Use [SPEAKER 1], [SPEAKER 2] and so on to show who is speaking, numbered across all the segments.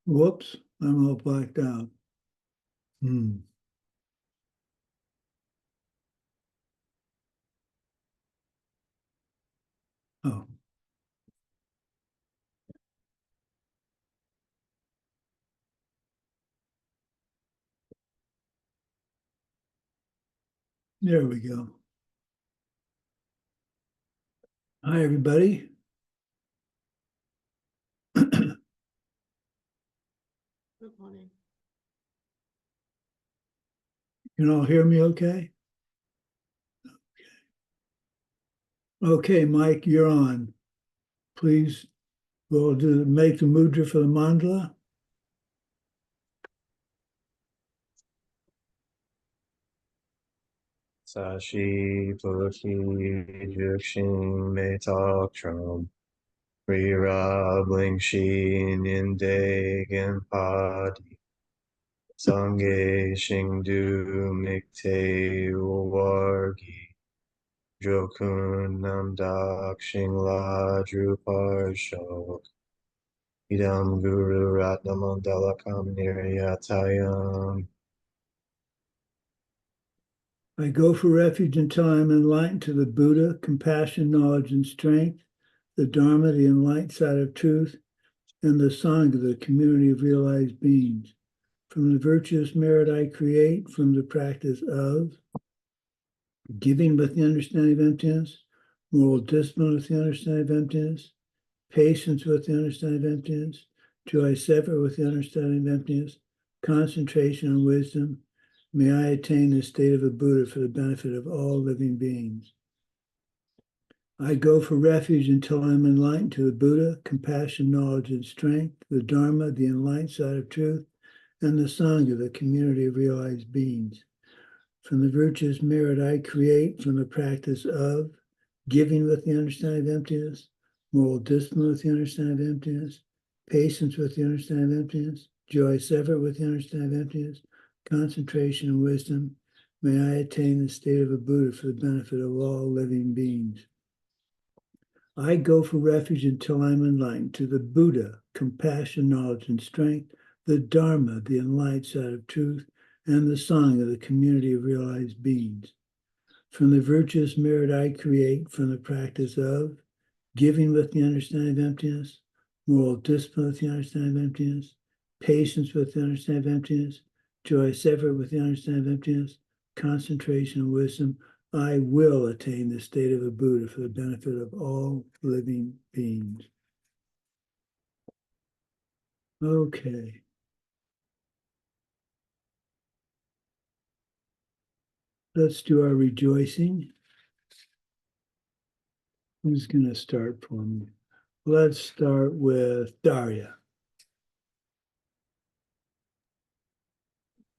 [SPEAKER 1] Whoops, I'm all blacked out. Oh. There we go. Hi, everybody.
[SPEAKER 2] Good morning.
[SPEAKER 1] You can all hear me okay? Okay, Mike, you're on. Please, we'll make the mudra for the mandala.
[SPEAKER 3] Sashi Puki Jukshin Metak Trum Rirabling Shi Nindagan Padi Sange Shingdu Mikte Wargi Jokun Namdak Shingla Drupar Shok Idam Guru Ratnamandala Kamiriyatayam.
[SPEAKER 1] I go for refuge until I'm enlightened to the Buddha, compassion, knowledge, and strength, the Dharma, the enlightened side of truth, and the Sangha, the community of realized beings. From the virtuous merit I create, from the practice of giving with the understanding of emptiness, moral discipline with the understanding of emptiness, patience with the understanding of emptiness, joy separate with the understanding of emptiness, concentration on wisdom, may I attain the state of a Buddha for the benefit of all living beings. I go for refuge until I'm enlightened to the Buddha, compassion, knowledge, and strength, the Dharma, the enlightened side of truth, and the Sangha, the community of realized beings. From the virtuous merit I create, from the practice of giving with the understanding of emptiness, moral discipline with the understanding of emptiness, patience with the understanding of emptiness, joy separate with the understanding of emptiness, concentration and wisdom, may I attain the state of a Buddha for the benefit of all living beings. I go for refuge until I'm enlightened to the Buddha, compassion, knowledge, and strength, the Dharma, the enlightened side of truth, and the Sangha, the community of realized beings. From the virtuous merit I create, from the practice of giving with the understanding of emptiness, moral discipline with the understanding of emptiness, patience with the understanding of emptiness, joy separate with the understanding of emptiness, concentration and wisdom, I will attain the state of a Buddha for the benefit of all living beings. Okay. Let's do our rejoicing. Who's going to start for me? Let's start with Daria.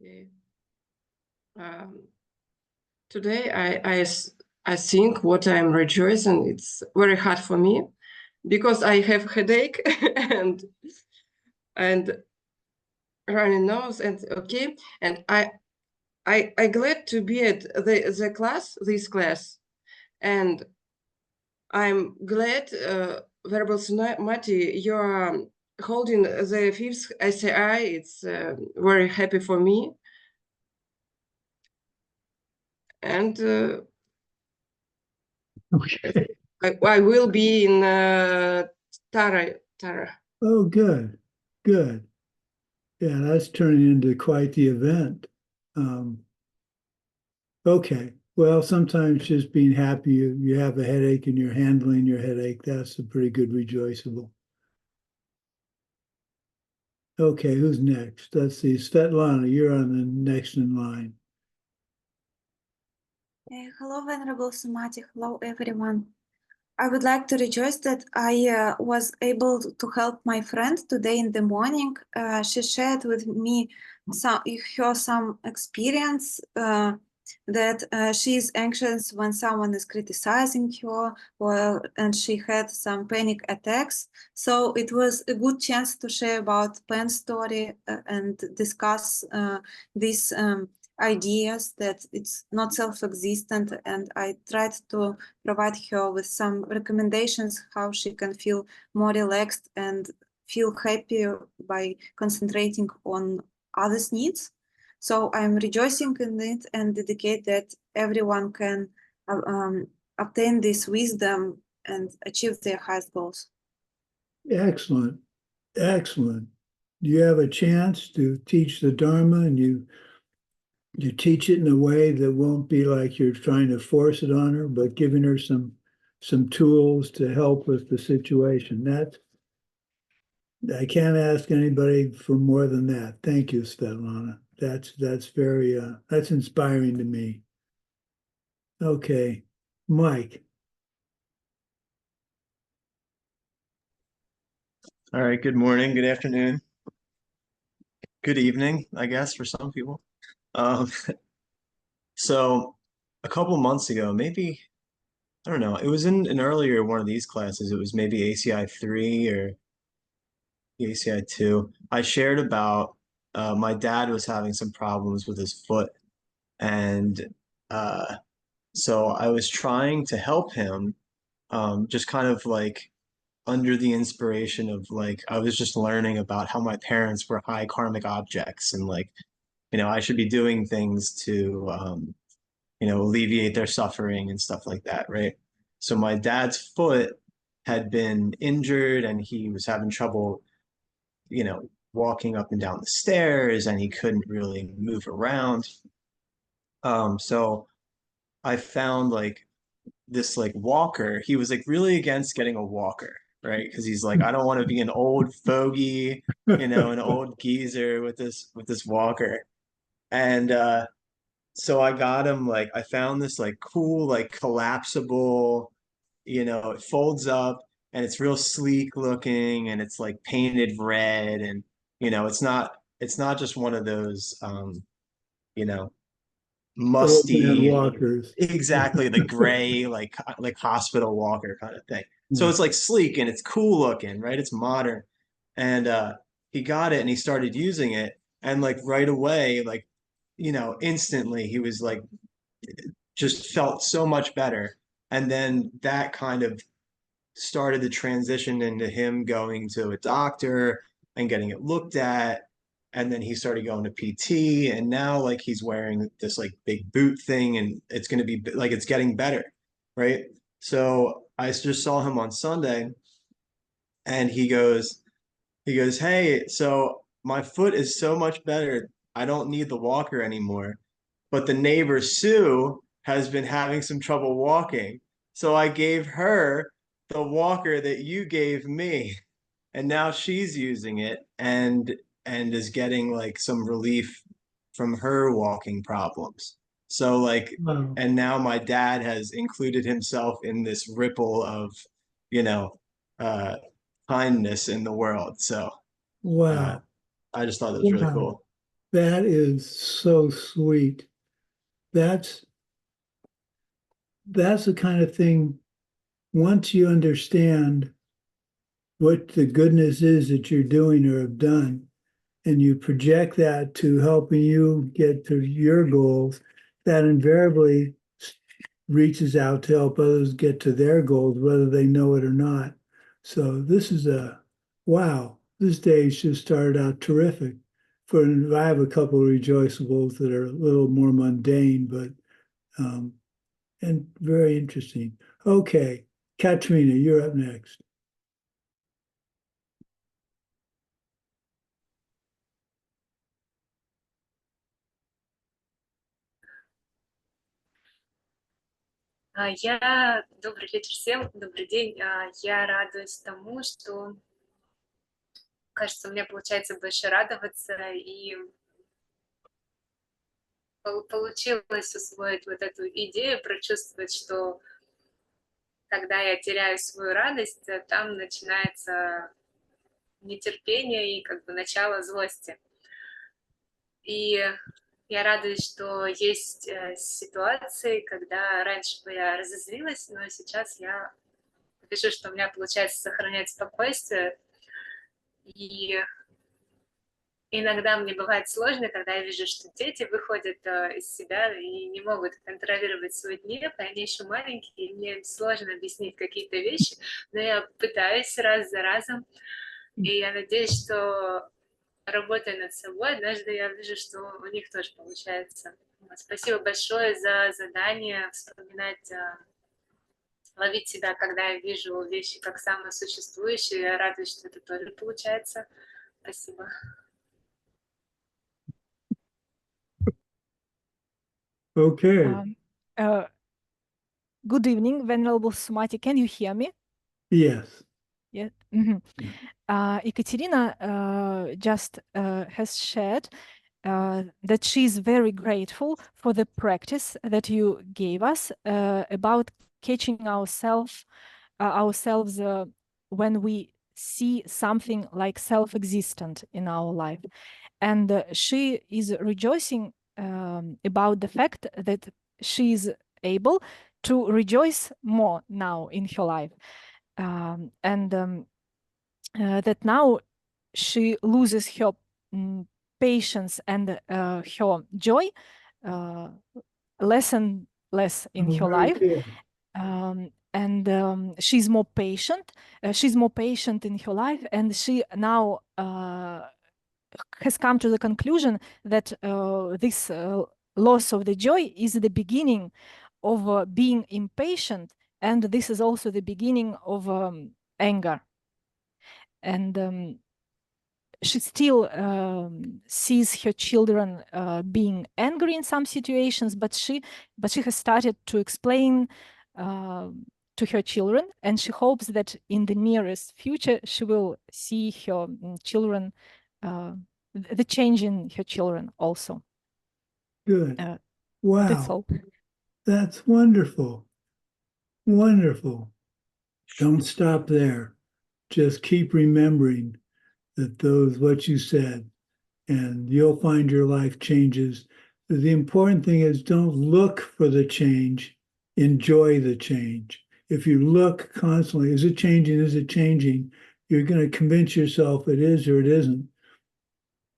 [SPEAKER 2] Okay. Today, I think what I'm rejoicing, it's very hard for me because I have headache and running nose and okay, and I glad to be at this class, and I'm glad Venerable Sumati, you are holding the 5th ACI. It's very happy for me. And
[SPEAKER 1] Okay.
[SPEAKER 2] I will be in Tara.
[SPEAKER 1] Oh, good. Good. Yeah, that's turning into quite the event. Okay. Well, sometimes just being happy you have a headache and you're handling your headache, that's a pretty good rejoicable. Okay, who's next? Let's see. Svetlana, you're on the next in line.
[SPEAKER 4] Hello, Venerable Sumati. Hello, everyone. I would like to rejoice that I was able to help my friend today in the morning. She shared with me some experience that she is anxious when someone is criticizing her, and she had some panic attacks. So it was a good chance to share about Pen's story and discuss these ideas that it's not self-existent, and I tried to provide her with some recommendations how she can feel more relaxed and feel happy by concentrating on others' needs. So I'm rejoicing in it and dedicate that everyone can obtain this wisdom and achieve their highest goals.
[SPEAKER 1] Excellent. Excellent. You have a chance to teach the Dharma, and you teach it in a way that won't be like you're trying to force it on her, but giving her some tools to help with the situation. I can't ask anybody for more than that. Thank you, Svetlana. That's very that's inspiring to me. Okay, Mike.
[SPEAKER 3] All right, good morning, good afternoon, good evening, I guess, for some people. So a couple months ago, maybe, I don't know, it was in an earlier one of these classes. It was maybe ACI 3 or ACI 2. I shared about my dad was having some problems with his foot. And so I was trying to help him, just kind of like under the inspiration of like, I was just learning about how my parents were high karmic objects and like, I should be doing things to, alleviate their suffering and stuff like that, right? So my dad's foot had been injured and he was having trouble, walking up and down the stairs and he couldn't really move around. So I found like this like walker. He was like really against getting a walker, right? Because he's like, I don't want to be an old fogey, an old geezer with this walker. And so I got him like I found this like cool like collapsible, it folds up and it's real sleek looking and it's like painted red and it's not just one of those you know
[SPEAKER 1] Old man
[SPEAKER 3] musty,
[SPEAKER 1] walkers.
[SPEAKER 3] exactly, the gray like hospital walker kind of thing. So it's like sleek and it's cool looking, right? It's modern. And he got it and he started using it and like right away, like instantly he was like just felt so much better. And then that kind of started the transition into him going to a doctor and getting it looked at. And then he started going to PT, and now like he's wearing this like big boot thing, and it's going to be like it's getting better, right? So I just saw him on Sunday, and he goes, hey, so my foot is so much better. I don't need the walker anymore. But the neighbor Sue has been having some trouble walking. So I gave her the walker that you gave me. And now she's using it and is getting like some relief from her walking problems. So like,
[SPEAKER 1] Wow.
[SPEAKER 3] and now my dad has included himself in this ripple of, you know, uh, kindness in the world. So
[SPEAKER 1] Wow.
[SPEAKER 3] I just thought that was really cool.
[SPEAKER 1] That is so sweet. That's the kind of thing, once you understand what the goodness is that you're doing or have done, and you project that to helping you get to your goals, that invariably reaches out to help others get to their goals, whether they know it or not. So this is wow, this day's just started out terrific. I have a couple of rejoiceables that are a little more mundane, but and very interesting. Okay, Katrina, you're up next.
[SPEAKER 5] Добрый вечер всем, добрый день. Я радуюсь тому, что, кажется, у меня получается больше радоваться, и получилось усвоить вот эту идею, прочувствовать, что когда я теряю свою радость, там начинается нетерпение и как бы начало злости. И я радуюсь, что есть ситуации, когда раньше бы я разозлилась, но сейчас я вижу, что у меня получается сохранять спокойствие. И иногда мне бывает сложно, когда я вижу, что дети выходят из себя и не могут контролировать свой гнев, и они еще маленькие, и мне сложно объяснить какие-то вещи, но я пытаюсь раз за разом. И я надеюсь, что, работая над собой, однажды я вижу, что у них тоже получается. Вот, спасибо большое за задание вспоминать, ловить себя, когда я вижу вещи как самосуществующие. Я радуюсь, что это тоже получается. Спасибо.
[SPEAKER 1] Okay.
[SPEAKER 6] Good evening, Venerable Sumati. Can you hear me?
[SPEAKER 1] Yes.
[SPEAKER 6] Yeah.
[SPEAKER 1] Yeah.
[SPEAKER 6] Ekaterina just has shared that she's very grateful for the practice that you gave us about catching ourselves when we see something like self-existent in our life. And she is rejoicing about the fact that she is able to rejoice more now in her life. That now she loses her patience and her joy less and less in her
[SPEAKER 1] Very
[SPEAKER 6] life.
[SPEAKER 1] good.
[SPEAKER 6] She's more patient. She's more patient in her life, and she now has come to the conclusion that this loss of the joy is the beginning of being impatient, and this is also the beginning of anger. And she still sees her children being angry in some situations, but she has started to explain to her children, and she hopes that in the nearest future she will see her children, the change in her children also.
[SPEAKER 1] Good.
[SPEAKER 6] That's
[SPEAKER 1] Wow.
[SPEAKER 6] all.
[SPEAKER 1] That's wonderful. Wonderful. Don't stop there. Just keep remembering that what you said, and you'll find your life changes. The important thing is don't look for the change, enjoy the change. If you look constantly, is it changing? Is it changing? You're going to convince yourself it is or it isn't,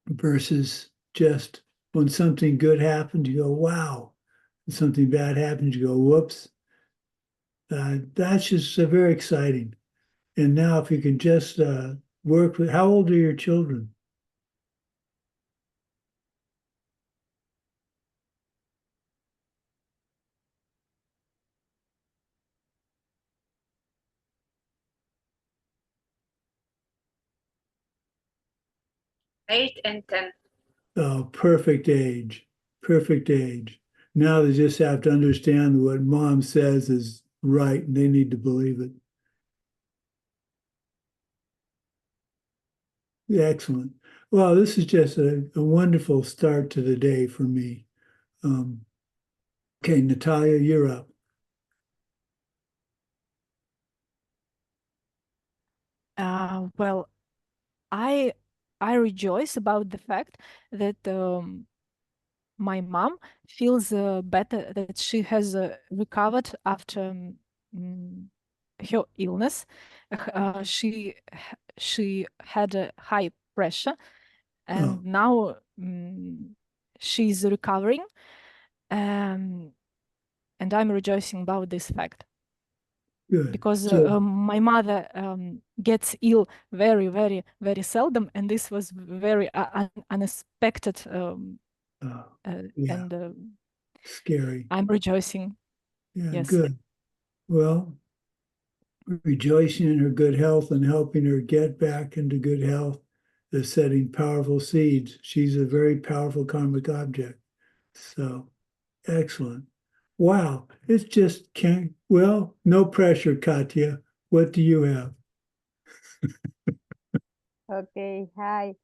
[SPEAKER 1] versus just when something good happens, you go, wow. When something bad happens, you go, whoops. That's just very exciting. And now if you can just work with, how old are your children?
[SPEAKER 5] Eight and 10.
[SPEAKER 1] Oh, perfect age. Perfect age. Now they just have to understand what mom says is right, and they need to believe it. Yeah, excellent. Well, this is just a wonderful start to the day for me. Okay, Natalia, you're up.
[SPEAKER 6] Well, I rejoice about the fact that my mom feels better, that she has recovered after her illness. She had a high pressure, and now she's recovering, and I'm rejoicing about this fact.
[SPEAKER 1] Good.
[SPEAKER 6] Because
[SPEAKER 1] So,
[SPEAKER 6] my mother gets ill very, very, very seldom, and this was very unexpected,
[SPEAKER 1] yeah,
[SPEAKER 6] and
[SPEAKER 1] scary.
[SPEAKER 6] I'm rejoicing.
[SPEAKER 1] Yeah,
[SPEAKER 6] Yes.
[SPEAKER 1] good. Well, rejoicing in her good health and helping her get back into good health is setting powerful seeds. She's a very powerful karmic object. So, excellent. Wow, it's just well, no pressure, Katya. What do you have?
[SPEAKER 7] Okay, hi.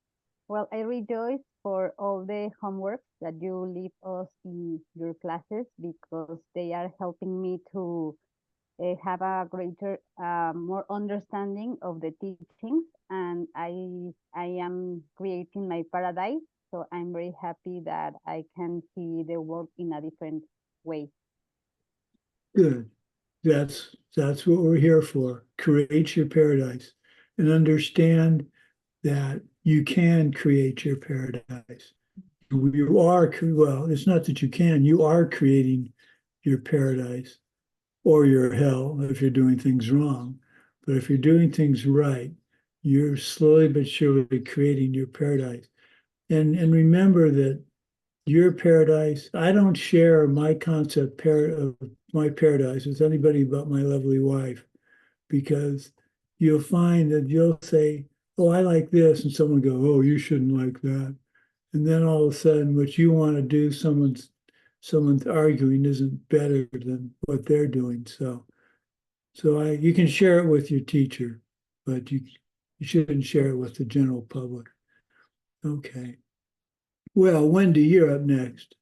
[SPEAKER 7] Well, I rejoice for all the homework that you leave us in your classes, because they are helping me to have a greater, more understanding of the teachings, and I am creating my paradise. So I'm very happy that I can see the world in a different way.
[SPEAKER 1] Good. That's what we're here for. Create your paradise and understand that you can create your paradise. You are, well, it's not that you can, you are creating your paradise or your hell if you're doing things wrong. But if you're doing things right, you're slowly but surely creating your paradise. And remember that your paradise, I don't share my concept of my paradise with anybody but my lovely wife, because you'll find that you'll say, oh, I like this, and someone go, oh, you shouldn't like that. And then all of a sudden, what you want to do, someone's arguing isn't better than what they're doing. So you can share it with your teacher, but you shouldn't share it with the general public. Okay. Well, Wendy, you're up next.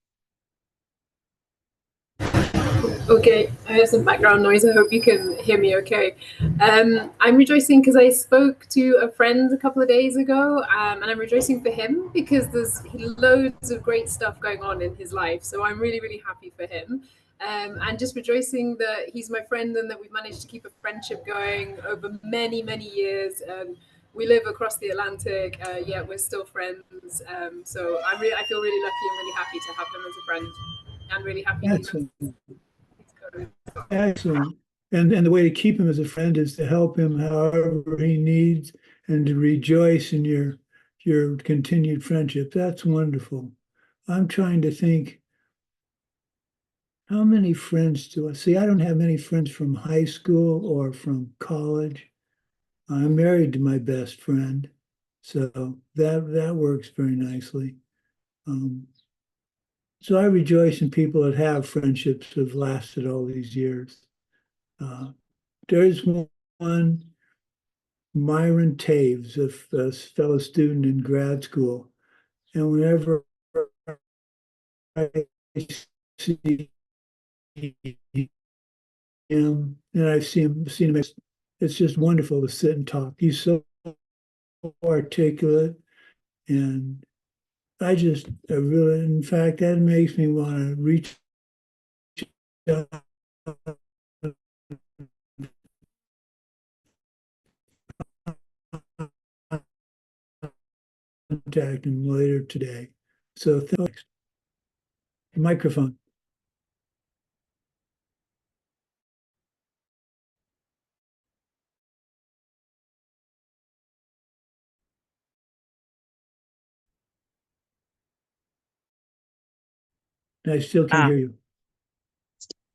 [SPEAKER 8] Okay, I have some background noise. I hope you can hear me okay. I'm rejoicing because I spoke to a friend a couple of days ago, and I'm rejoicing for him because there's loads of great stuff going on in his life. So I'm really, really happy for him. And just rejoicing that he's my friend and that we've managed to keep a friendship going over many, many years. We live across the Atlantic, yet we're still friends. So I feel really lucky and really happy to have him as a friend. I'm really happy.
[SPEAKER 1] Excellent. Excellent. And the way to keep him as a friend is to help him however he needs and to rejoice in your continued friendship. That's wonderful. I'm trying to think, how many friends do I see? I don't have many friends from high school or from college. I'm married to my best friend, so that works very nicely. So I rejoice in people that have friendships that have lasted all these years. There's one, Myron Taves, a fellow student in grad school, and whenever I see him, and I've seen him, it's just wonderful to sit and talk. He's so articulate, and I really, in fact, that makes me want to reach out, contact him later today. So thanks. Microphone. I still can't hear you.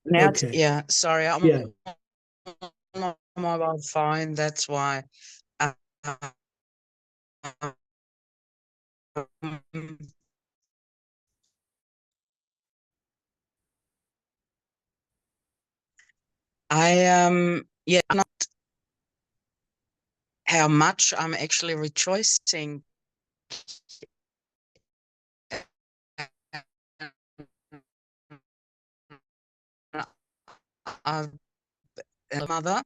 [SPEAKER 9] Now,
[SPEAKER 1] Okay.
[SPEAKER 9] yeah, sorry, I'm
[SPEAKER 1] Yeah.
[SPEAKER 9] on my mobile phone. That's why. Yeah, not how much I'm actually rejoicing. I've a mother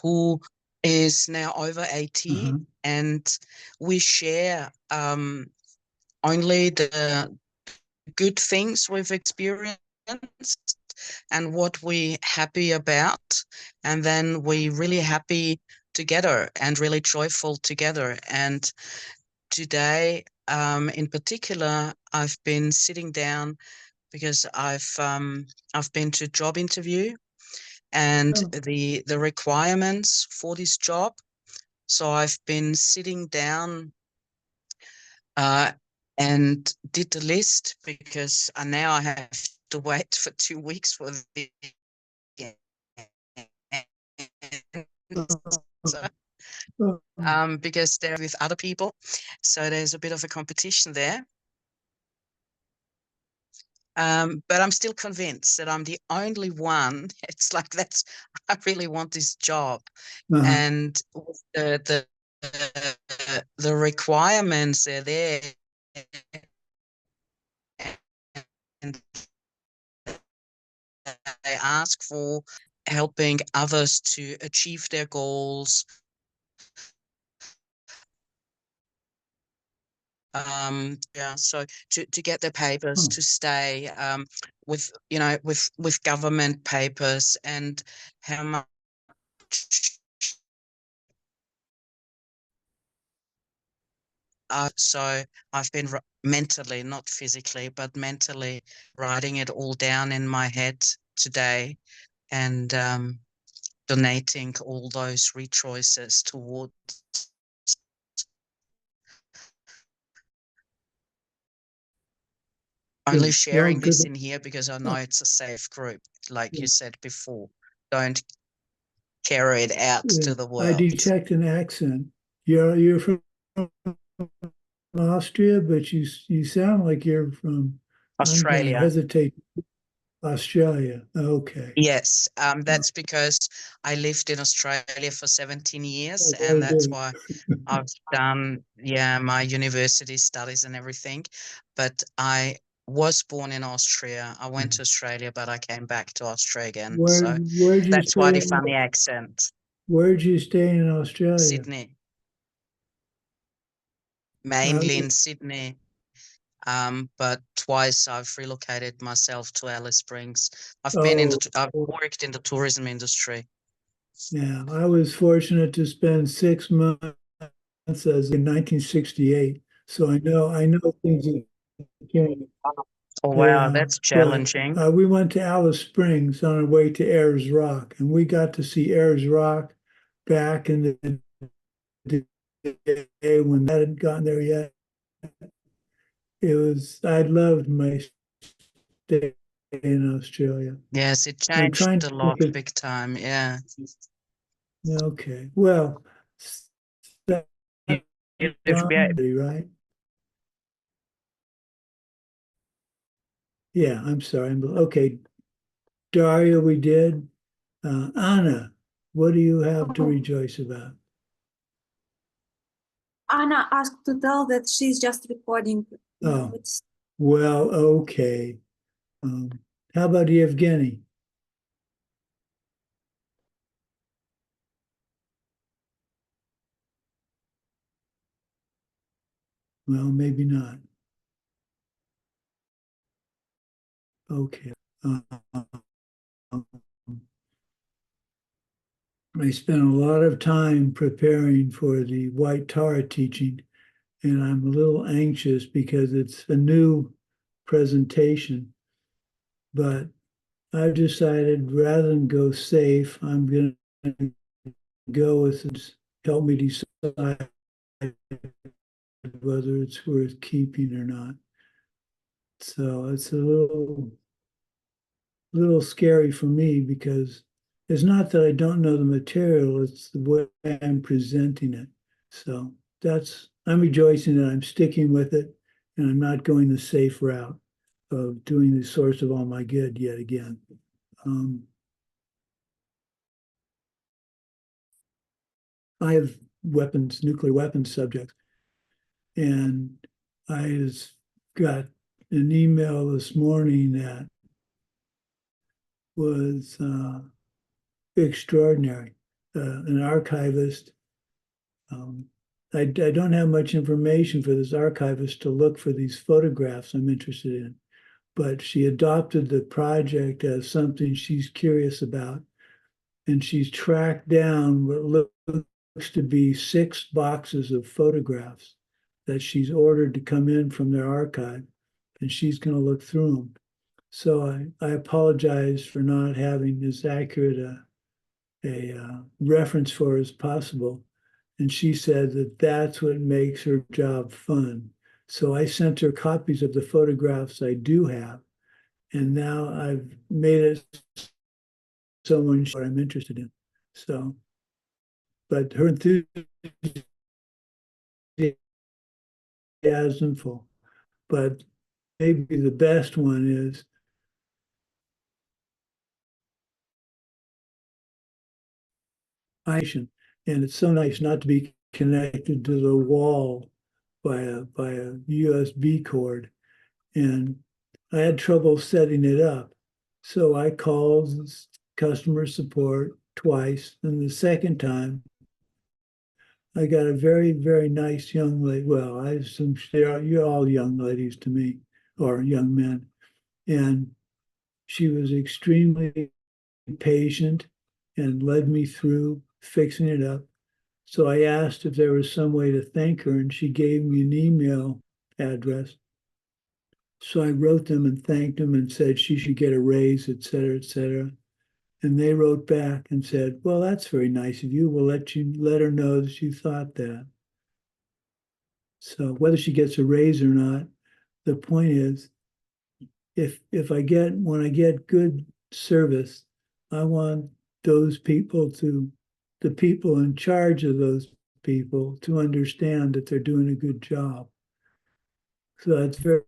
[SPEAKER 9] who is now over 80, and we share only the good things we've experienced and what we're happy about, and then we're really happy together and really joyful together. And today, in particular, I've been sitting down because I've been to a job interview, and the requirements for this job. So I've been sitting down and did the list, because now I have to wait for 2 weeks for the because they're with other people, so there's a bit of a competition there. But I'm still convinced that I'm the only one. It's like I really want this job, and the requirements are there, and they ask for helping others to achieve their goals. So to get their papers, to stay with government papers, and how much so I've been mentally, not physically, but mentally writing it all down in my head today, and donating all those rejoices towards Only
[SPEAKER 1] Good.
[SPEAKER 9] sharing
[SPEAKER 1] Well,
[SPEAKER 9] this
[SPEAKER 1] good.
[SPEAKER 9] in here because I know
[SPEAKER 1] Oh,
[SPEAKER 9] it's a safe group, like
[SPEAKER 1] yeah.
[SPEAKER 9] you said before. Don't carry it out
[SPEAKER 1] Yeah.
[SPEAKER 9] to the
[SPEAKER 1] I
[SPEAKER 9] world.
[SPEAKER 1] detect an accent. You're from Austria, but you sound like you're from, I'm going to
[SPEAKER 9] Australia.
[SPEAKER 1] hesitate, Australia. Okay.
[SPEAKER 9] Yes, that's because I lived in Australia for 17 years,
[SPEAKER 1] Oh,
[SPEAKER 9] and
[SPEAKER 1] very
[SPEAKER 9] that's
[SPEAKER 1] good.
[SPEAKER 9] why I've done, yeah, my university studies and everything. But I was born in Austria. I went to Australia, but I came back to Austria again. So
[SPEAKER 1] Where'd you
[SPEAKER 9] that's why the
[SPEAKER 1] stay?
[SPEAKER 9] funny accent.
[SPEAKER 1] Where'd you stay in Australia?
[SPEAKER 9] Sydney, mainly in Sydney. But twice I've relocated myself to Alice Springs. I've worked in the tourism industry.
[SPEAKER 1] Yeah, I was fortunate to spend 6 months as in 1968. So I know things have changed.
[SPEAKER 9] Oh, wow,
[SPEAKER 1] Yeah,
[SPEAKER 9] that's
[SPEAKER 1] but
[SPEAKER 9] challenging.
[SPEAKER 1] we went to Alice Springs on our way to Ayers Rock, and we got to see Ayers Rock back in the day when that hadn't gotten there yet. I loved my stay in Australia.
[SPEAKER 9] Yes, it
[SPEAKER 1] I'm
[SPEAKER 9] changed
[SPEAKER 1] trying
[SPEAKER 9] a
[SPEAKER 1] to
[SPEAKER 9] lot,
[SPEAKER 1] think
[SPEAKER 9] big time. Yeah.
[SPEAKER 1] okay. Well, right? Yeah, I'm sorry. Okay, Daria, we did. Anna, what do you have to rejoice about?
[SPEAKER 4] Anna asked to tell that she's just recording.
[SPEAKER 1] Oh,
[SPEAKER 4] It's
[SPEAKER 1] well, okay. How about Evgeny? Well, maybe not. Okay. I spent a lot of time preparing for the White Tara teaching, and I'm a little anxious because it's a new presentation. But I've decided rather than go safe, I'm going to go with it. Help me decide whether it's worth keeping or not. So it's a little scary for me because it's not that I don't know the material, it's the way I'm presenting it. So I'm rejoicing that I'm sticking with it and I'm not going the safe route of doing the source of all my good yet again. I have nuclear weapons subjects, and I just got an email this morning that was extraordinary. An archivist. I don't have much information for this archivist to look for these photographs I'm interested in, but she adopted the project as something she's curious about, and she's tracked down what looks to be 6 boxes of photographs that she's ordered to come in from their archive, and she's going to look through them. So I apologize for not having as accurate a reference for as possible. And she said that that's what makes her job fun. So I sent her copies of the photographs I do have. And now I've made it someone what I'm interested in. So, but her enthusiasm full. But maybe the best one is and it's so nice not to be connected to the wall by a USB cord. And I had trouble setting it up. So I called customer support twice. And the second time, I got a very, very nice young lady. Well, I assume you're all young ladies to me, or young men. And she was extremely patient and led me through fixing it up. So I asked if there was some way to thank her, and she gave me an email address. So I wrote them and thanked them and said she should get a raise, et cetera, et cetera. And they wrote back and said, well, that's very nice of you. We'll let her know that you thought that. So whether she gets a raise or not, the point is when I get good service, I want those people the people in charge of those people to understand that they're doing a good job. So that's very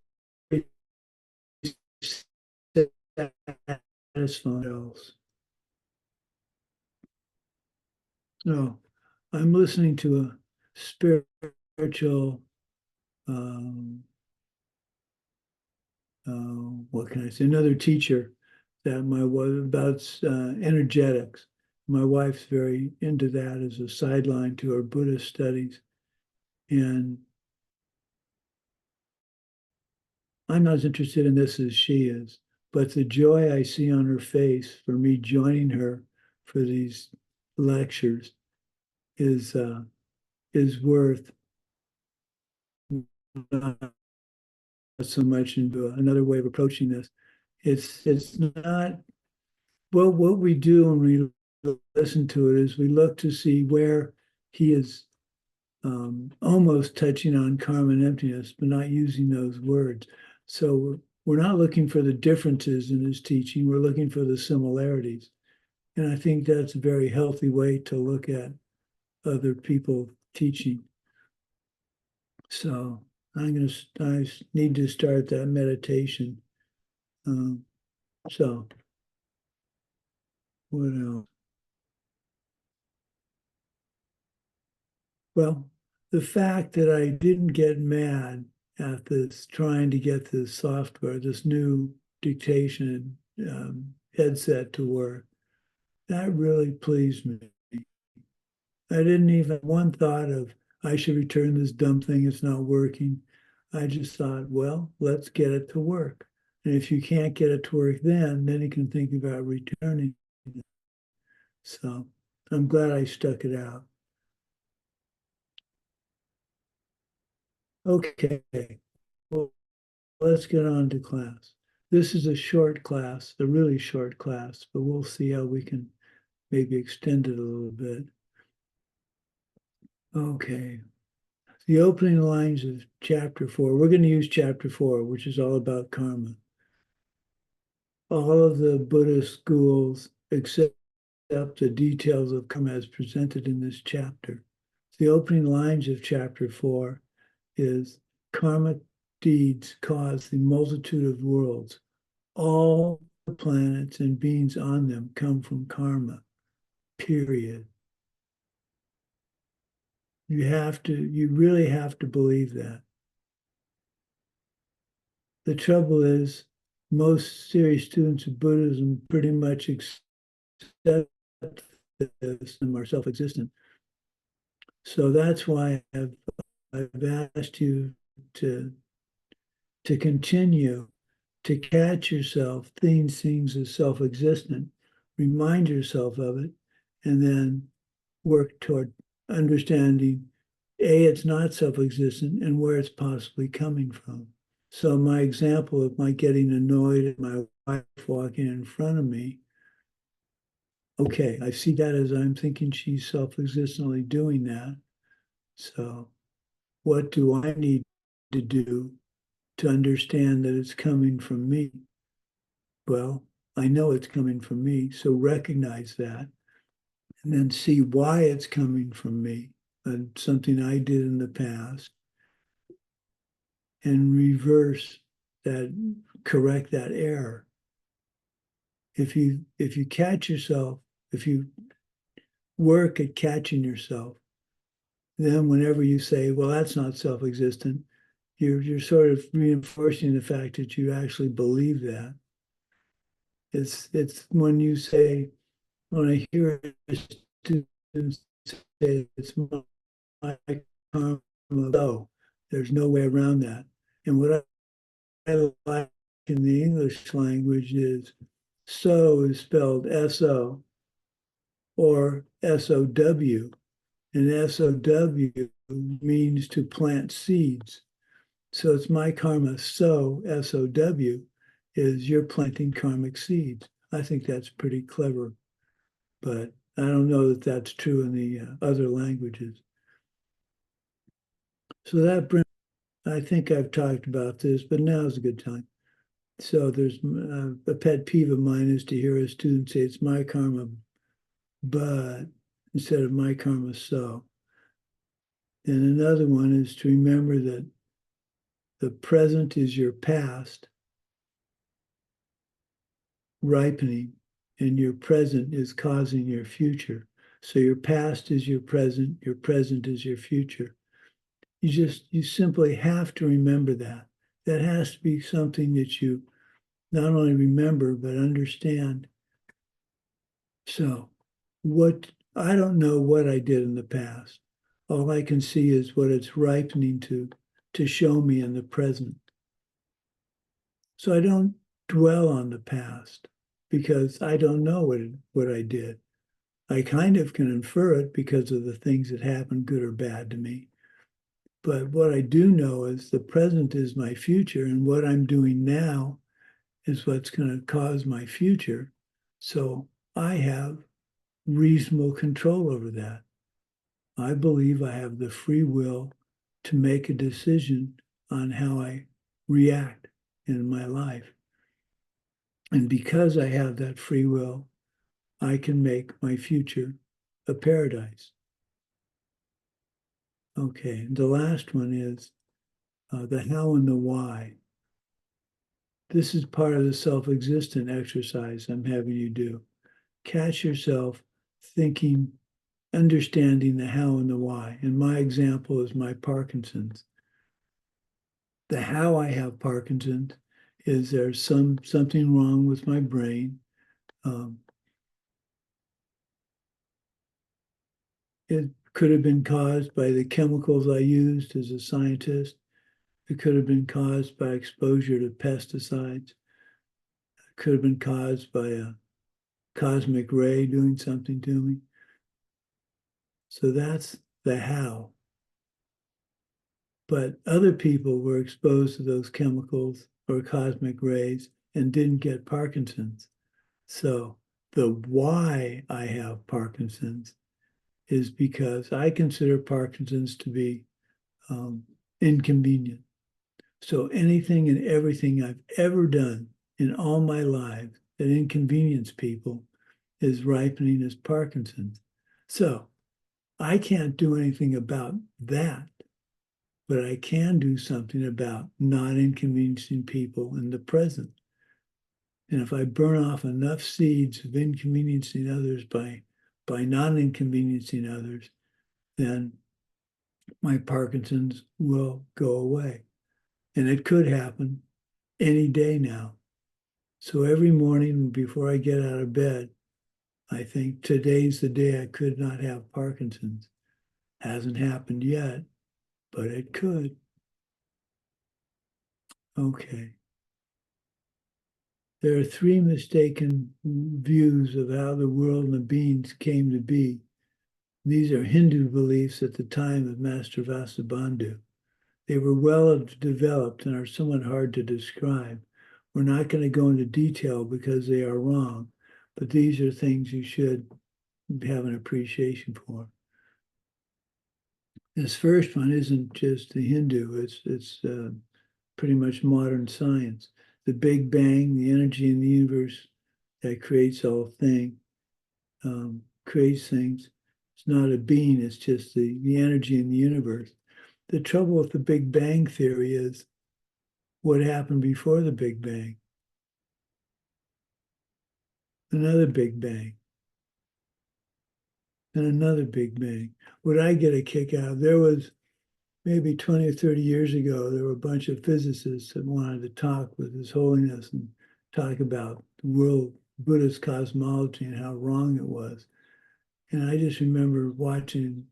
[SPEAKER 1] satisfying. No, I'm listening to a spiritual, what can I say? Another teacher that my wife about energetics. My wife's very into that as a sideline to her Buddhist studies, and I'm not as interested in this as she is. But the joy I see on her face for me joining her for these lectures is worth not so much into another way of approaching this. It's not what we do when we listen to it is we look to see where he is almost touching on karma and emptiness, but not using those words. So we're not looking for the differences in his teaching. We're looking for the similarities. And I think that's a very healthy way to look at other people teaching. So I need to start that meditation. So what else? Well, the fact that I didn't get mad at this, trying to get this software, this new dictation headset to work, that really pleased me. I didn't even have one thought of, I should return this dumb thing, it's not working. I just thought, well, let's get it to work. And if you can't get it to work then you can think about returning it. So I'm glad I stuck it out. Okay, well, let's get on to class. This is a short class, a really short class, but we'll see how we can maybe extend it a little bit. Okay, the opening lines of chapter 4. We're going to use chapter 4, which is all about karma. All of the Buddhist schools accept the details of karma as presented in this chapter. The opening lines of chapter 4 is karmic deeds cause the multitude of worlds. All the planets and beings on them come from karma, period. You really have to believe that. The trouble is, most serious students of Buddhism pretty much accept this and are self-existent. So that's why I've asked you to continue to catch yourself, things as self-existent, remind yourself of it, and then work toward understanding, A, it's not self-existent, and where it's possibly coming from. So my example of my getting annoyed at my wife walking in front of me, okay, I see that as I'm thinking she's self-existently doing that. So what do I need to do to understand that it's coming from me? Well, I know it's coming from me, so recognize that and then see why it's coming from me, something I did in the past, and reverse that, correct that error. If you catch yourself, if you work at catching yourself, then whenever you say, well, that's not self-existent, you're sort of reinforcing the fact that you actually believe that. It's when you say, when I hear a student say it's my karma, so there's no way around that. And what I like in the English language is so is spelled S-O or S-O-W. And S-O-W means to plant seeds. So it's my karma, so S-O-W is you're planting karmic seeds. I think that's pretty clever, but I don't know that that's true in the other languages. So that brings, I think I've talked about this, but now is a good time. So there's a pet peeve of mine is to hear a student say it's my karma, but instead of my karma, so. And another one is to remember that the present is your past ripening, and your present is causing your future. So your past is your present is your future. You simply have to remember that. That has to be something that you not only remember, but understand. So I don't know what I did in the past. All I can see is what it's ripening to show me in the present. So I don't dwell on the past because I don't know what I did. I kind of can infer it because of the things that happened, good or bad to me. But what I do know is the present is my future, and what I'm doing now is what's going to cause my future. So I have reasonable control over that. I believe I have the free will to make a decision on how I react in my life. And because I have that free will, I can make my future a paradise. Okay, the last one is the how and the why. This is part of the self-existent exercise I'm having you do. Catch yourself thinking, understanding the how and the why. And my example is my Parkinson's. The how I have Parkinson's is there's something wrong with my brain. It could have been caused by the chemicals I used as a scientist. It could have been caused by exposure to pesticides. It could have been caused by a cosmic ray doing something to me. So that's the how. But other people were exposed to those chemicals or cosmic rays and didn't get Parkinson's. So the why I have Parkinson's is because I consider Parkinson's to be inconvenient. So anything and everything I've ever done in all my life that inconvenienced people is ripening as Parkinson's. So I can't do anything about that, but I can do something about not inconveniencing people in the present. And if I burn off enough seeds of inconveniencing others by not inconveniencing others, then my Parkinson's will go away. And it could happen any day now. So every morning before I get out of bed, I think today's the day I could not have Parkinson's. Hasn't happened yet, but it could. Okay. There are three mistaken views of how the world and the beings came to be. These are Hindu beliefs at the time of Master Vasubandhu. They were well developed and are somewhat hard to describe. We're not going to go into detail because they are wrong, but these are things you should have an appreciation for. This first one isn't just the Hindu, it's pretty much modern science. The Big Bang, the energy in the universe that creates all things, creates things. It's not a being, it's just the energy in the universe. The trouble with the Big Bang theory is what happened before the Big Bang. Another Big Bang. And another Big Bang. What I get a kick out of, there was maybe 20 or 30 years ago, there were a bunch of physicists that wanted to talk with His Holiness and talk about the world, Buddhist cosmology and how wrong it was. And I just remember watching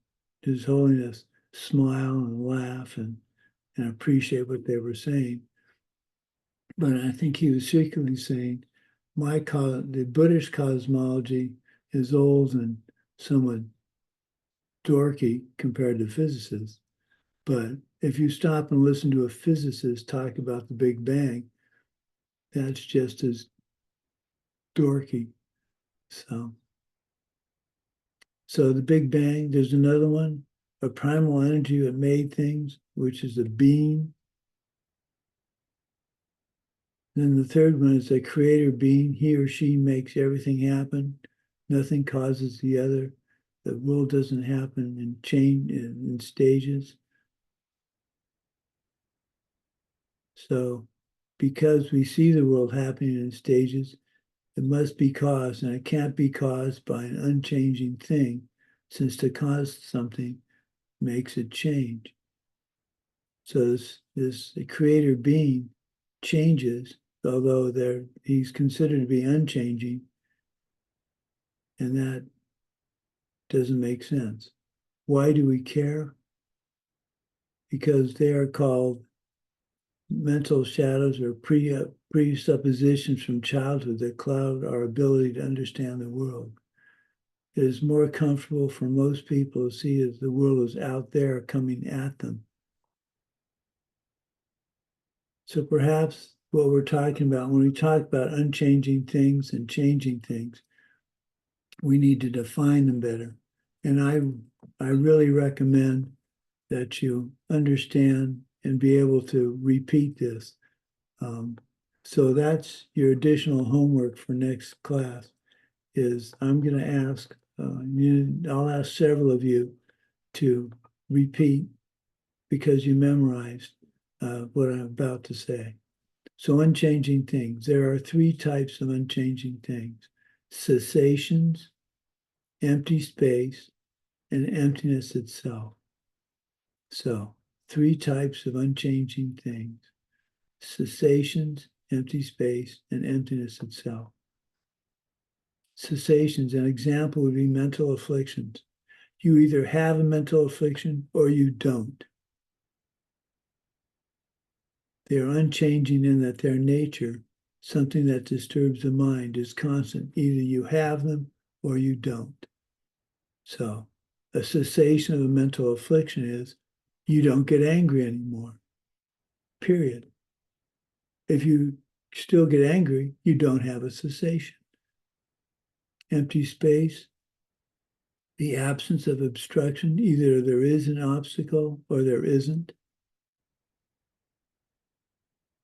[SPEAKER 1] His Holiness smile and laugh and appreciate what they were saying. But I think he was secretly saying, the Buddhist cosmology is old and somewhat dorky compared to physicists. But if you stop and listen to a physicist talk about the Big Bang, that's just as dorky. So the Big Bang, there's another one, a primal energy that made things, which is a being. Then the third one is a creator being. He or she makes everything happen. Nothing causes the other. The world doesn't happen in stages. So because we see the world happening in stages, it must be caused, and it can't be caused by an unchanging thing, since to cause something makes it change. So this creator being changes, although he's considered to be unchanging, and that doesn't make sense. Why do we care? Because they are called mental shadows or presuppositions from childhood that cloud our ability to understand the world. It is more comfortable for most people to see that the world is out there coming at them. So perhaps what we're talking about when we talk about unchanging things and changing things, we need to define them better. And I really recommend that you understand and be able to repeat this. So that's your additional homework for next class. Is I'm going to ask, I'll ask several of you to repeat because you memorized what I'm about to say. So unchanging things. There are three types of unchanging things: cessations, empty space, and emptiness itself. So three types of unchanging things: cessations, empty space, and emptiness itself. Cessations, an example would be mental afflictions. You either have a mental affliction or you don't. They are unchanging in that their nature, something that disturbs the mind, is constant. Either you have them or you don't. So a cessation of a mental affliction is you don't get angry anymore, period. If you still get angry, you don't have a cessation. Empty space, the absence of obstruction, either there is an obstacle or there isn't.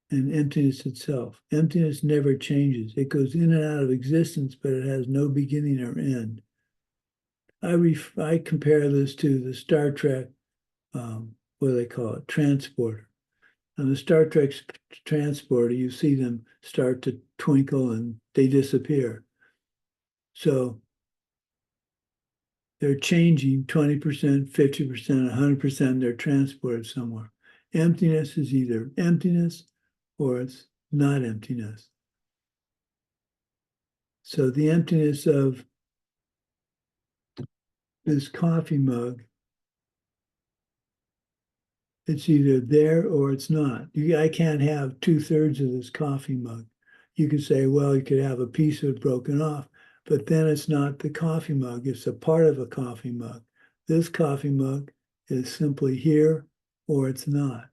[SPEAKER 1] And emptiness itself. Emptiness never changes. It goes in and out of existence, but it has no beginning or end. I compare this to the Star Trek, what do they call it, transporter. On the Star Trek transporter, you see them start to twinkle and they disappear. So they're changing 20%, 50%, 100%, they're transported somewhere. Emptiness is either emptiness or it's not emptiness. So the emptiness of this coffee mug, it's either there or it's not. I can't have 2/3 of this coffee mug. You could say, well, you could have a piece of it broken off, but then it's not the coffee mug, it's a part of a coffee mug. This coffee mug is simply here or it's not.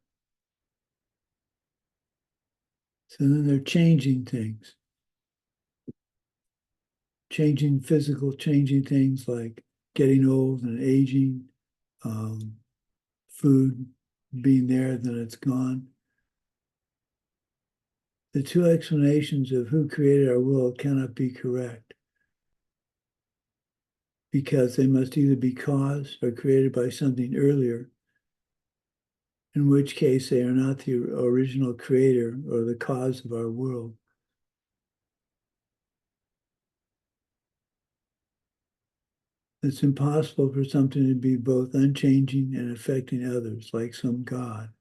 [SPEAKER 1] So then they're changing things. Changing things like getting old and aging, food being there, then it's gone. The two explanations of who created our world cannot be correct because they must either be caused or created by something earlier, in which case they are not the original creator or the cause of our world. It's impossible for something to be both unchanging and affecting others, like some God.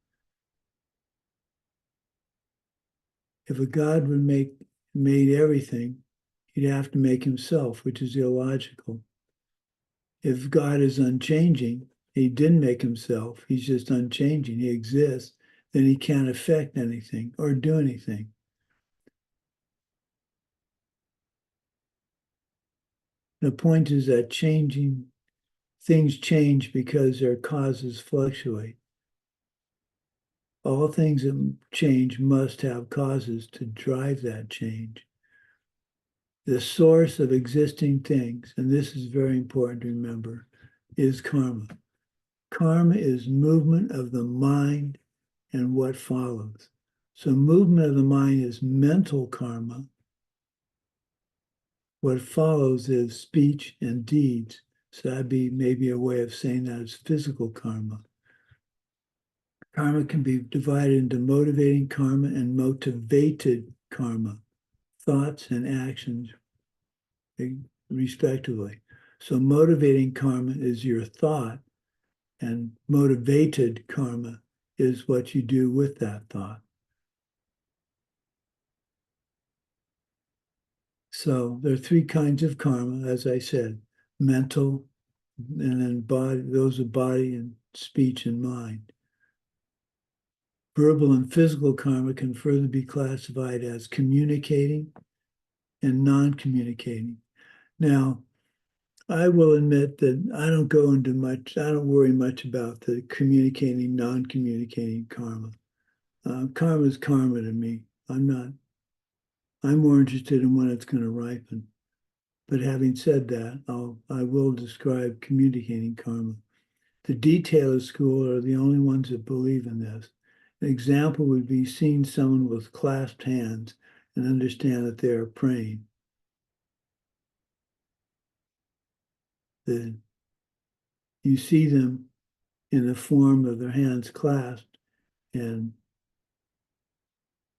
[SPEAKER 1] If a God would made everything, he'd have to make himself, which is illogical. If God is unchanging, he didn't make himself, he's just unchanging, he exists, then he can't affect anything or do anything. The point is that things change because their causes fluctuate. All things that change must have causes to drive that change. The source of existing things, and this is very important to remember, is karma. Karma is movement of the mind and what follows. So movement of the mind is mental karma. What follows is speech and deeds. So that'd be maybe a way of saying that it's physical karma. Karma can be divided into motivating karma and motivated karma, thoughts and actions, respectively. So motivating karma is your thought, and motivated karma is what you do with that thought. So there are three kinds of karma, as I said, mental, and then body, those are body and speech and mind. Verbal and physical karma can further be classified as communicating and non-communicating. Now, I will admit that I don't go into much, I don't worry much about the communicating, non-communicating karma. Karma is karma to me. I'm more interested in when it's going to ripen. But having said that, I will describe communicating karma. The detailer school are the only ones that believe in this. An example would be seeing someone with clasped hands and understand that they are praying. Then you see them in the form of their hands clasped and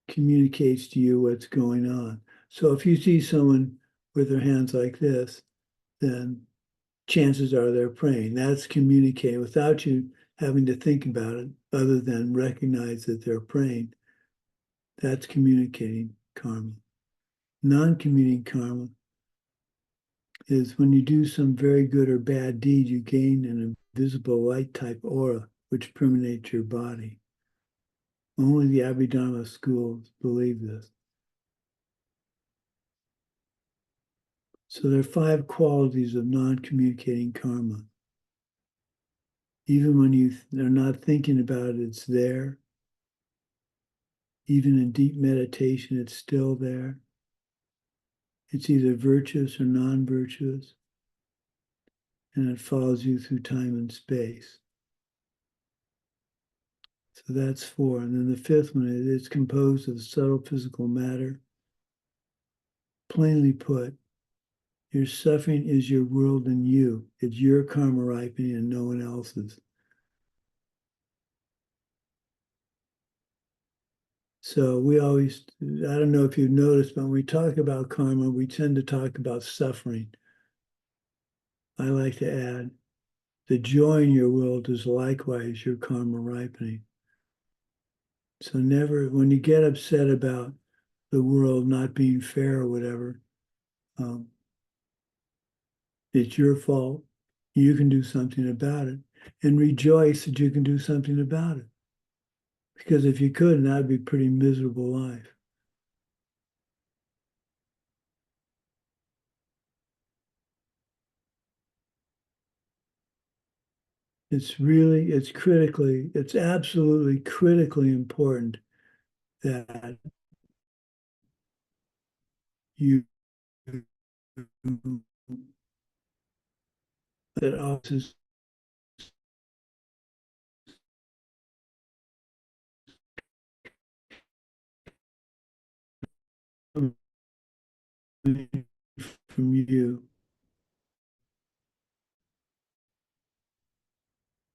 [SPEAKER 1] communicates to you what's going on. So if you see someone with their hands like this, then chances are they're praying. That's communicating without you having to think about it, other than recognize that they're praying. That's communicating karma. Non-communicating karma is when you do some very good or bad deed, you gain an invisible light type aura, which permeates your body. Only the Abhidharma schools believe this. So there are 5 qualities of non-communicating karma. Even when they're not thinking about it, it's there. Even in deep meditation, it's still there. It's either virtuous or non-virtuous, and it follows you through time and space. So that's 4. And then the 5th one is it's composed of subtle physical matter. Plainly put, your suffering is your world and you. It's your karma ripening and no one else's. So we always, I don't know if you've noticed, but when we talk about karma, we tend to talk about suffering. I like to add, the joy in your world is likewise your karma ripening. So never, when you get upset about the world not being fair or whatever, it's your fault. You can do something about it, and rejoice that you can do something about it. Because if you couldn't, that'd be a pretty miserable life. It's absolutely critically important that you, that also from you.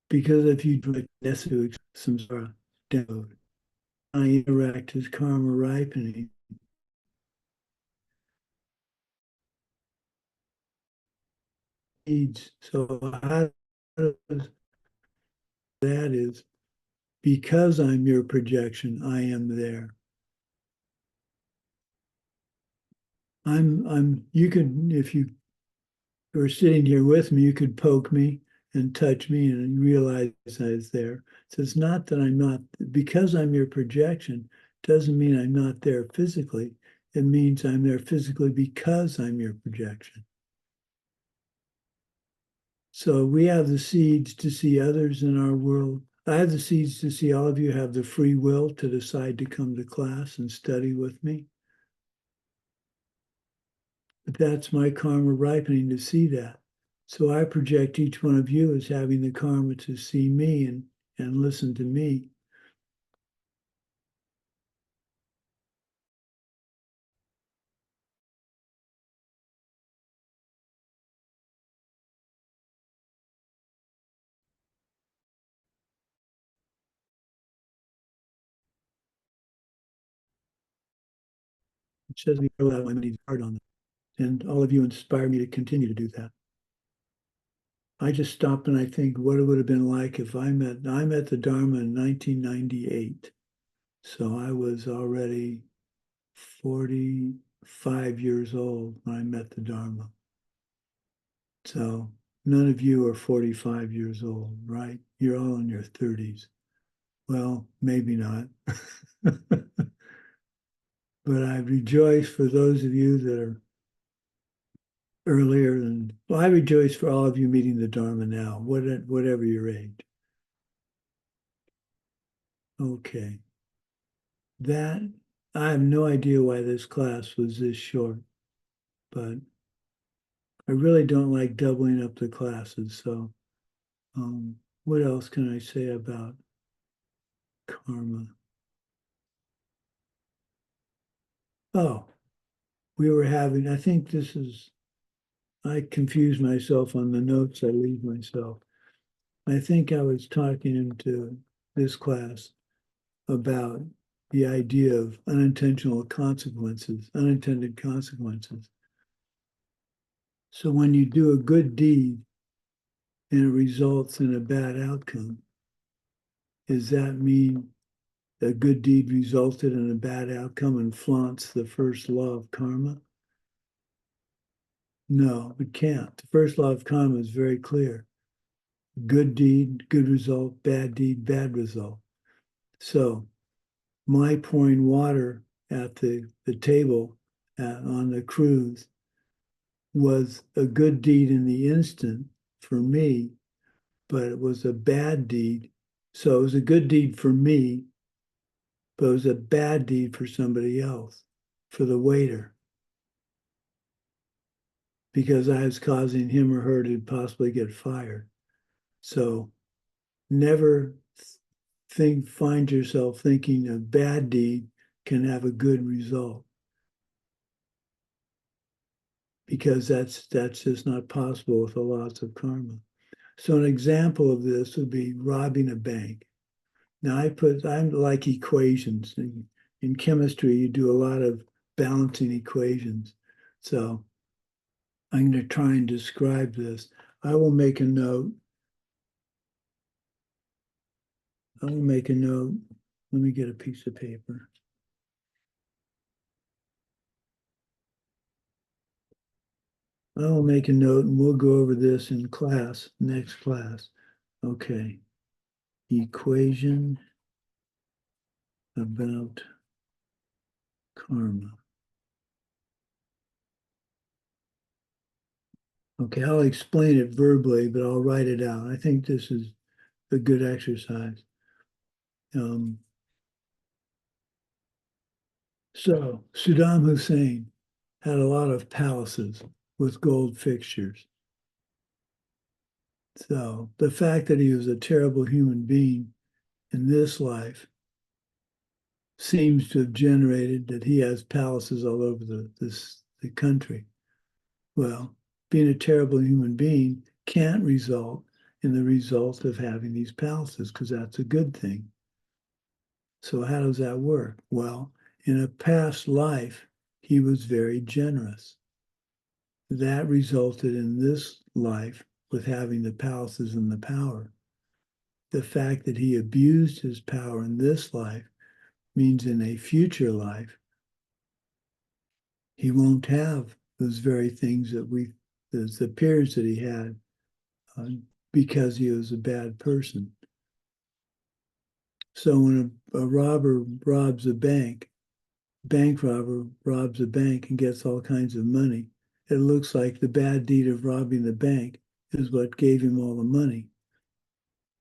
[SPEAKER 1] Because if you do samsara download, I interact as karma ripening. So how does that is because I'm your projection, I am there. You could, if you were sitting here with me, you could poke me and touch me and realize I was there. So it's not that I'm not, because I'm your projection, doesn't mean I'm not there physically. It means I'm there physically because I'm your projection. So we have the seeds to see others in our world. I have the seeds to see all of you have the free will to decide to come to class and study with me. But that's my karma ripening to see that. So I project each one of you as having the karma to see me and listen to me. It says we know that women need hard on them. And all of you inspire me to continue to do that. I just stop and I think what it would have been like if I met the Dharma in 1998. So I was already 45 years old when I met the Dharma. So none of you are 45 years old, right? You're all in your 30s. Well, maybe not. But I rejoice for those of you that are earlier than, well, I rejoice for all of you meeting the Dharma now, whatever your age. Okay. That, I have no idea why this class was this short, but I really don't like doubling up the classes. So what else can I say about karma? Oh, we were having, I think this is, I confuse myself on the notes I leave myself. I think I was talking into this class about the idea of unintentional consequences, unintended consequences. So when you do a good deed and it results in a bad outcome, does that mean a good deed resulted in a bad outcome and flaunts the first law of karma? No, it can't. The first law of karma is very clear. Good deed, good result, bad deed, bad result. So my pouring water at the table on the cruise was a good deed in the instant for me, but it was a bad deed. So it was a good deed for me, but it was a bad deed for somebody else, for the waiter, because I was causing him or her to possibly get fired. So never find yourself thinking a bad deed can have a good result, because that's just not possible with the laws of karma. So an example of this would be robbing a bank. Now I'm like equations. In chemistry, you do a lot of balancing equations. So I'm going to try and describe this. I will make a note. Let me get a piece of paper. I will make a note and we'll go over this in class, next class. Okay. Equation about karma. Okay, I'll explain it verbally, but I'll write it out. I think this is a good exercise. So Saddam Hussein had a lot of palaces with gold fixtures. So the fact that he was a terrible human being in this life seems to have generated that he has palaces all over the country. Well, being a terrible human being can't result in the result of having these palaces, because that's a good thing. So how does that work? Well, in a past life, he was very generous. That resulted in this life with having the palaces and the power. The fact that he abused his power in this life means in a future life, he won't have those very things that the peers that he had because he was a bad person. So when a robber robs a bank robber robs a bank and gets all kinds of money, it looks like the bad deed of robbing the bank is what gave him all the money.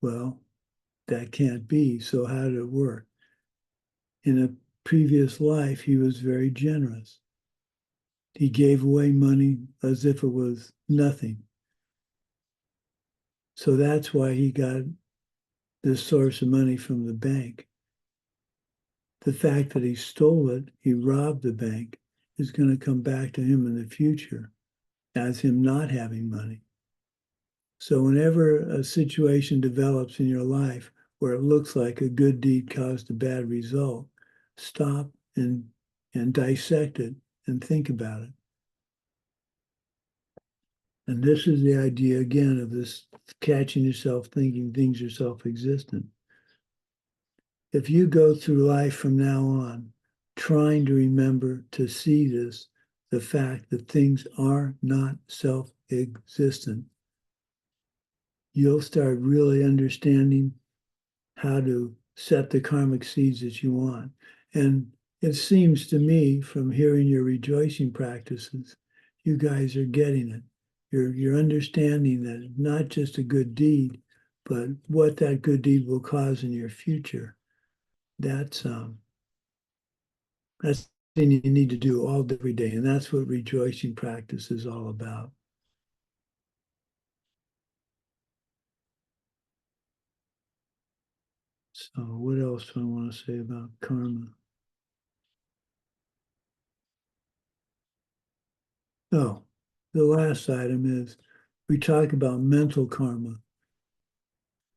[SPEAKER 1] Well, that can't be. So how did it work? In a previous life, he was very generous. He gave away money as if it was nothing. So that's why he got this source of money from the bank. The fact that he stole it, he robbed the bank, is going to come back to him in the future as him not having money. So whenever a situation develops in your life where it looks like a good deed caused a bad result, stop and dissect it and think about it. And this is the idea, again, of this catching yourself thinking things are self-existent. If you go through life from now on, trying to remember to see this, the fact that things are not self-existent, you'll start really understanding how to set the karmic seeds that you want. And it seems to me, from hearing your rejoicing practices, you guys are getting it. You're understanding that it's not just a good deed, but what that good deed will cause in your future. That's something you need to do all every day, and that's what rejoicing practice is all about. So what else do I want to say about karma? Oh, the last item is we talk about mental karma.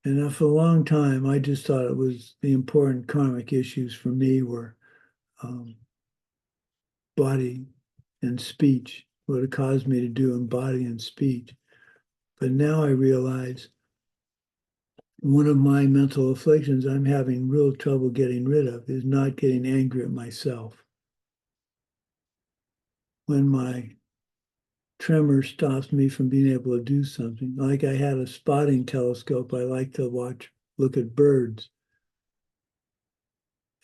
[SPEAKER 1] And for a long time, I just thought it was the important karmic issues for me were body and speech, what it caused me to do in body and speech. But now I realize one of my mental afflictions I'm having real trouble getting rid of is not getting angry at myself. When my tremor stops me from being able to do something, like I had a spotting telescope, I like to look at birds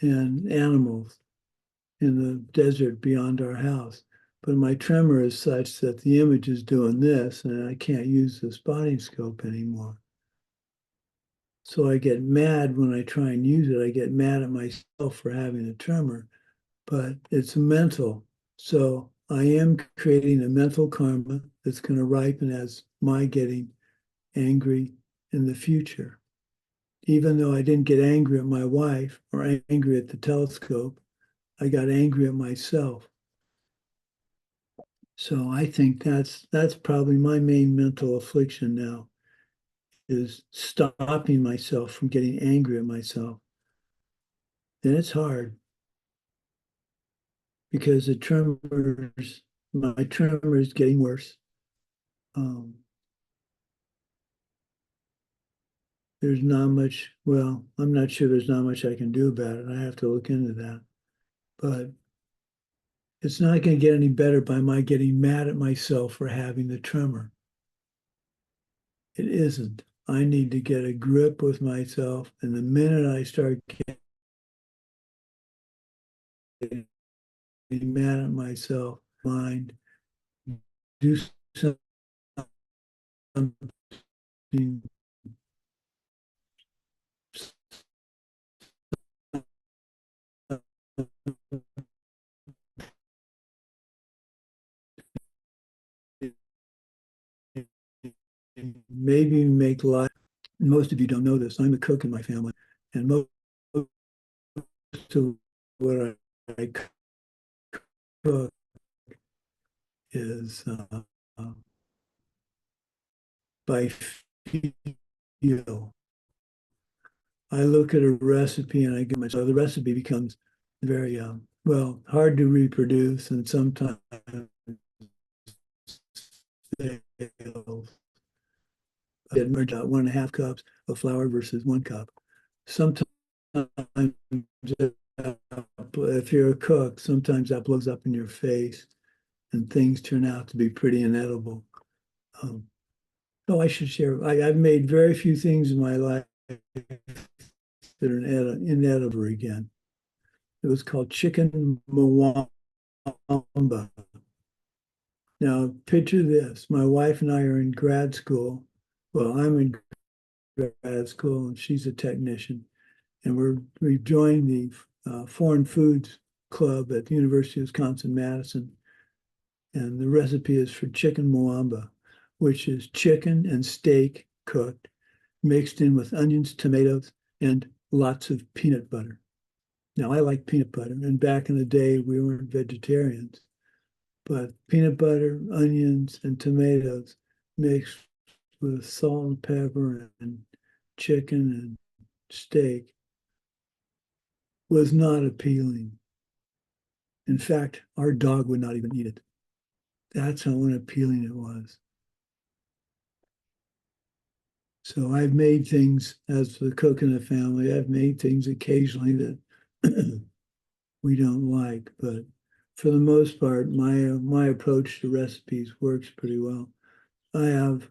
[SPEAKER 1] and animals in the desert beyond our house. But my tremor is such that the image is doing this and I can't use the spotting scope anymore. So I get mad when I try and use it. I get mad at myself for having a tremor, but it's mental. So I am creating a mental karma that's going to ripen as my getting angry in the future. Even though I didn't get angry at my wife or angry at the telescope, I got angry at myself. So I think that's probably my main mental affliction now, is stopping myself from getting angry at myself. And it's hard because my tremor is getting worse. There's not much, well, I'm not sure there's not much I can do about it. I have to look into that. But it's not going to get any better by my getting mad at myself for having the tremor. It isn't. I need to get a grip with myself. And the minute I start getting mad at myself, mind, do something maybe make life. Most of you don't know this. I'm a cook in my family, and most of what I cook is by feel. I look at a recipe and I get myself. The recipe becomes very hard to reproduce, and sometimes fails. It merged out 1.5 cups of flour versus 1 cup. Sometimes, if you're a cook, sometimes that blows up in your face and things turn out to be pretty inedible. I should share. I've made very few things in my life that are inedible again. It was called chicken mwamba. Now, picture this. My wife and I are in grad school. Well, I'm in grad school and she's a technician. And we've joined the Foreign Foods Club at the University of Wisconsin-Madison. And the recipe is for chicken mwamba, which is chicken and steak cooked, mixed in with onions, tomatoes, and lots of peanut butter. Now, I like peanut butter, and back in the day, we weren't vegetarians. But peanut butter, onions, and tomatoes mixed with salt and pepper and chicken and steak was not appealing. In fact, our dog would not even eat it. That's how unappealing it was. So I've made things, as the cook in the family, I've made things occasionally that we don't like, but for the most part, my approach to recipes works pretty well. I have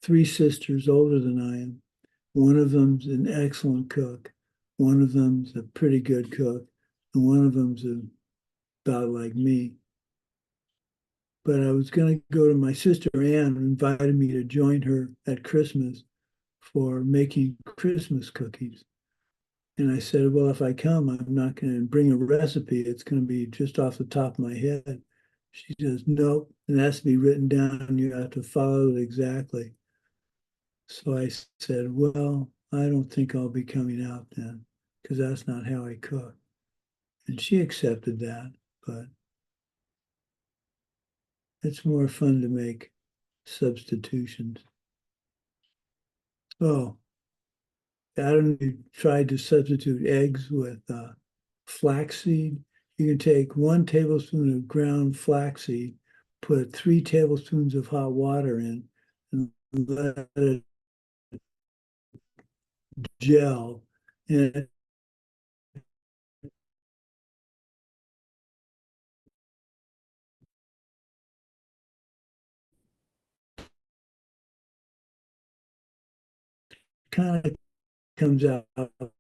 [SPEAKER 1] 3 sisters older than I am. One of them's an excellent cook. One of them's a pretty good cook, and one of them's about like me. But I was going to go to my sister Ann, who invited me to join her at Christmas for making Christmas cookies. And I said, well, if I come, I'm not going to bring a recipe. It's going to be just off the top of my head. She says, no, it has to be written down. You have to follow it exactly. So I said, well, I don't think I'll be coming out then, because that's not how I cook. And she accepted that, but it's more fun to make substitutions. Oh, Adam, you tried to substitute eggs with flaxseed. You can take 1 tablespoon of ground flaxseed, put 3 tablespoons of hot water in, and let it gel. And it kind of comes out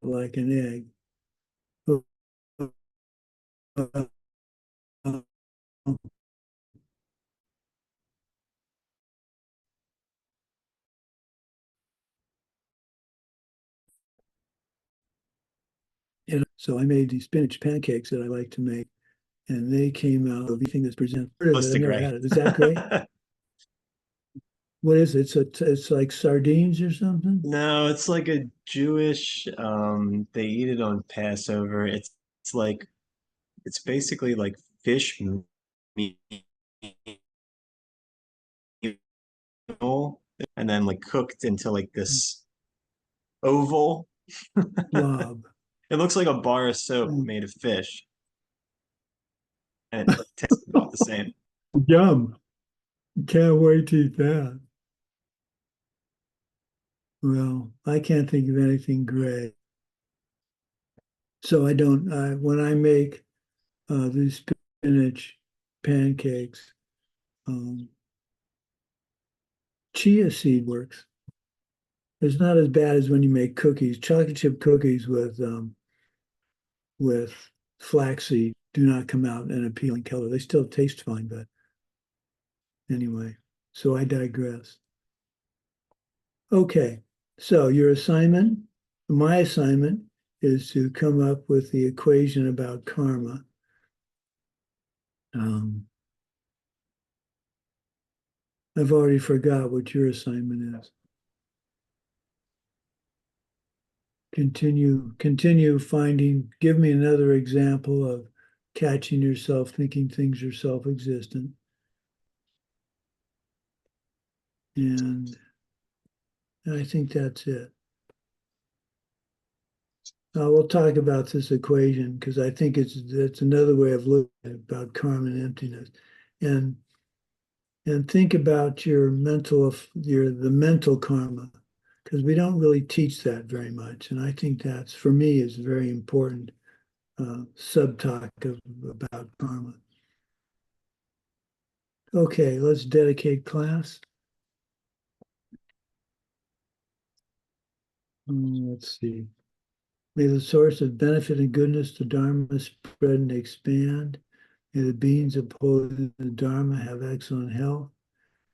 [SPEAKER 1] like an egg. And so I made these spinach pancakes that I like to make, and they came out of everything that's presented. I've never had it. Is that great? What is it? It's like sardines or something?
[SPEAKER 3] No, it's like a Jewish, they eat it on Passover. It's like it's basically like fish meal and then like cooked into like this oval.
[SPEAKER 1] Blob.
[SPEAKER 3] It looks like a bar of soap
[SPEAKER 1] Mm.
[SPEAKER 3] made of fish. And it tastes about the same.
[SPEAKER 1] Yum. Can't wait to eat that. Well, I can't think of anything great. So I don't, when I make these spinach pancakes, chia seed works. It's not as bad as when you make cookies. Chocolate chip cookies with flaxseed do not come out an appealing color. They still taste fine, but anyway, so I digress. Okay, so your assignment, my assignment is to come up with the equation about karma. I've already forgot what your assignment is. Continue finding, give me another example of catching yourself thinking things are self-existent. And I think that's it. We'll talk about this equation because I think it's another way of looking at it, about karma and emptiness. And think about your the mental karma, because we don't really teach that very much. And I think that's, for me, is a very important sub-talk about karma. Okay, let's dedicate class. Let's see. May the source of benefit and goodness, the Dharma, spread and expand. May the beings upholding the Dharma have excellent health.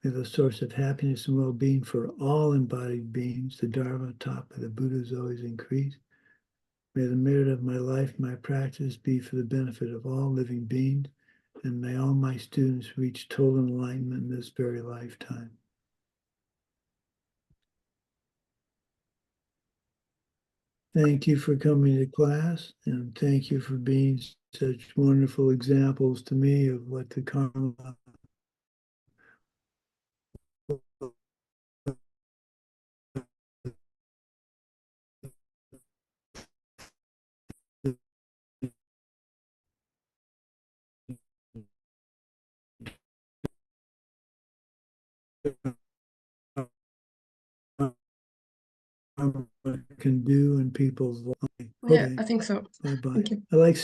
[SPEAKER 1] May the source of happiness and well-being for all embodied beings, the Dharma taught by the Buddhas, always increase. May the merit of my life, my practice, be for the benefit of all living beings, and may all my students reach total enlightenment in this very lifetime. Thank you for coming to class, and thank you for being such wonderful examples to me of what the karma can do in people's life.
[SPEAKER 2] Yeah,
[SPEAKER 1] Okay,
[SPEAKER 2] I think so.
[SPEAKER 1] bye-bye.
[SPEAKER 2] Thank you.
[SPEAKER 1] I like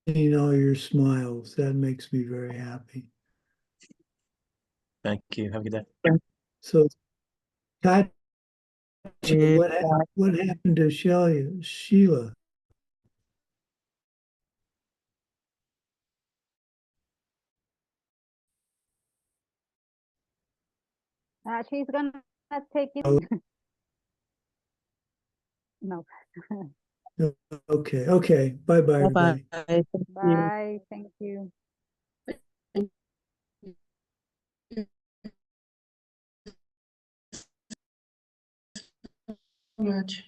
[SPEAKER 1] seeing all your smiles. That makes me very happy.
[SPEAKER 3] Thank you. Have a good day.
[SPEAKER 1] So, Kachi, what happened to Sheila?
[SPEAKER 7] She's gonna take it.
[SPEAKER 1] Oh.
[SPEAKER 7] No.
[SPEAKER 1] Okay. Bye-bye, everybody.
[SPEAKER 7] Bye. Thank you.
[SPEAKER 2] Much.